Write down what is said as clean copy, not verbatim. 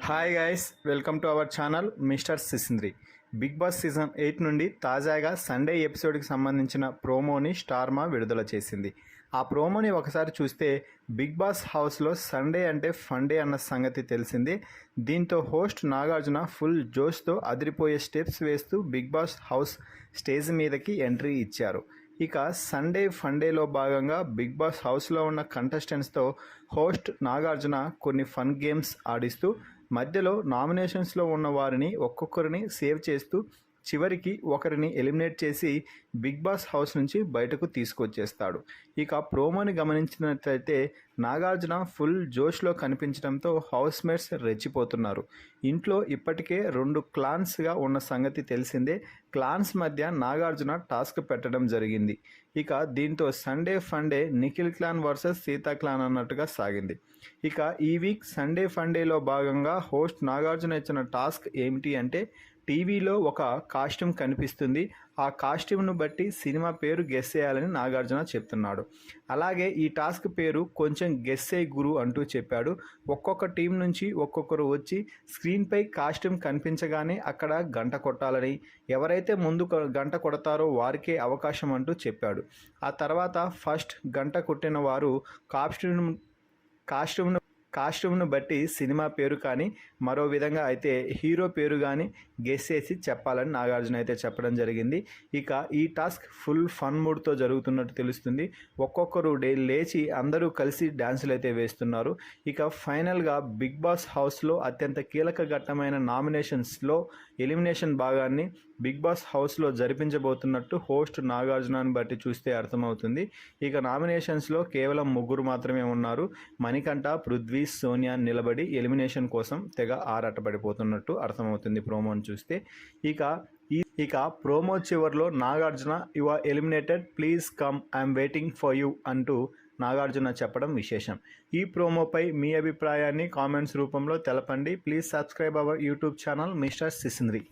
Hi guys, welcome to our channel mister Sisindri. Bigg Boss season 8 నుండి తాజాగా Sunday ఎపిసోడ్కి సంబంధించిన ప్రోమోని స్టార్మా విడుదల చేసింది. ఆ ప్రోమోని ఒకసారి చూస్తే బిగ్ బాస్ హౌస్లో సండే అంటే ఫండే అన్న సంగతి తెలిసిందే. దీంతో హోస్ట్ నాగార్జున ఫుల్ జోష్తో అదిరిపోయే స్టెప్స్ వేస్తూ బిగ్ బాస్ హౌస్ స్టేజ్ మీదకి ఎంట్రీ ఇచ్చారు. ఇక సండే ఫండేలో భాగంగా బిగ్ బాస్ హౌస్లో ఉన్న కంటెస్టెంట్స్తో హోస్ట్ నాగార్జున కొన్ని ఫన్ గేమ్స్ ఆడిస్తూ మధ్యలో నామినేషన్స్లో ఉన్న వారిని ఒక్కొక్కరిని సేవ్ చేస్తూ చివరికి ఒకరిని ఎలిమినేట్ చేసి బిగ్ బాస్ హౌస్ నుంచి బయటకు తీసుకొచ్చేస్తాడు. ఇక ప్రోమోని గమనించినట్లయితే నాగార్జున ఫుల్ జోష్లో కనిపించడంతో హౌస్ మేట్స్ రెచ్చిపోతున్నారు. ఇంట్లో ఇప్పటికే 2 క్లాన్స్గా ఉన్న సంగతి తెలిసిందే. క్లాన్స్ మధ్య నాగార్జున టాస్క్ పెట్టడం జరిగింది. ఇక దీంతో Sunday funday Nikhil clan versus Sita clan అన్నట్టుగా సాగింది. ఇక ఈ వీక్ సండే ఫండేలో భాగంగా హోస్ట్ నాగార్జున ఇచ్చిన టాస్క్ ఏమిటి అంటే, టీవీలో ఒక కాస్ట్యూమ్ కనిపిస్తుంది. ఆ కాస్ట్యూమ్ను బట్టి సినిమా పేరు గెస్ చేయాలని నాగార్జున చెప్తున్నాడు. అలాగే ఈ టాస్క్ పేరు కొంచెం గెస్ అయ్యి గురు అంటూ చెప్పాడు. ఒక్కొక్క టీం నుంచి ఒక్కొక్కరు వచ్చి స్క్రీన్పై కాస్ట్యూమ్ కనిపించగానే అక్కడ గంట కొట్టాలని, ఎవరైతే ముందు గంట కొడతారో వారికే అవకాశం అంటూ చెప్పాడు. ఆ తర్వాత ఫస్ట్ గంట కొట్టిన వారు కాస్ట్యూమ్ను బట్టి సినిమా పేరు కానీ మరో విధంగా అయితే హీరో పేరు కానీ గెస్ చేసి చెప్పాలని నాగార్జున అయితే చెప్పడం జరిగింది. ఇక ఈ టాస్క్ ఫుల్ ఫన్ మూడ్తో జరుగుతున్నట్టు తెలుస్తుంది. ఒక్కొక్కరు లేచి అందరూ కలిసి డ్యాన్సులు అయితే వేస్తున్నారు. ఇక ఫైనల్గా బిగ్ బాస్ హౌస్లో అత్యంత కీలక ఘట్టమైన నామినేషన్స్లో ఎలిమినేషన్ భాగాన్ని బిగ్ బాస్ హౌస్లో జరిపించబోతున్నట్టు హోస్ట్ నాగార్జునని బట్టి చూస్తే అర్థమవుతుంది. ఇక నామినేషన్స్లో కేవలం 3 మాత్రమే ఉన్నారు. మణికంఠ, పృథ్వీ, సోనియా నిలబడి ఎలిమినేషన్ కోసం తెగ ఆరాటపడిపోతున్నట్టు అర్థమవుతుంది ప్రోమోని చూస్తే. ఇక ప్రోమో చివర్లో Nagarjuna you are eliminated, please come, I'm waiting for you అంటూ నాగార్జున చెప్పడం విశేషం. ఈ ప్రోమోపై మీ అభిప్రాయాన్ని కామెంట్స్ రూపంలో తెలపండి. Please subscribe our YouTube channel mister సిసింద్రి.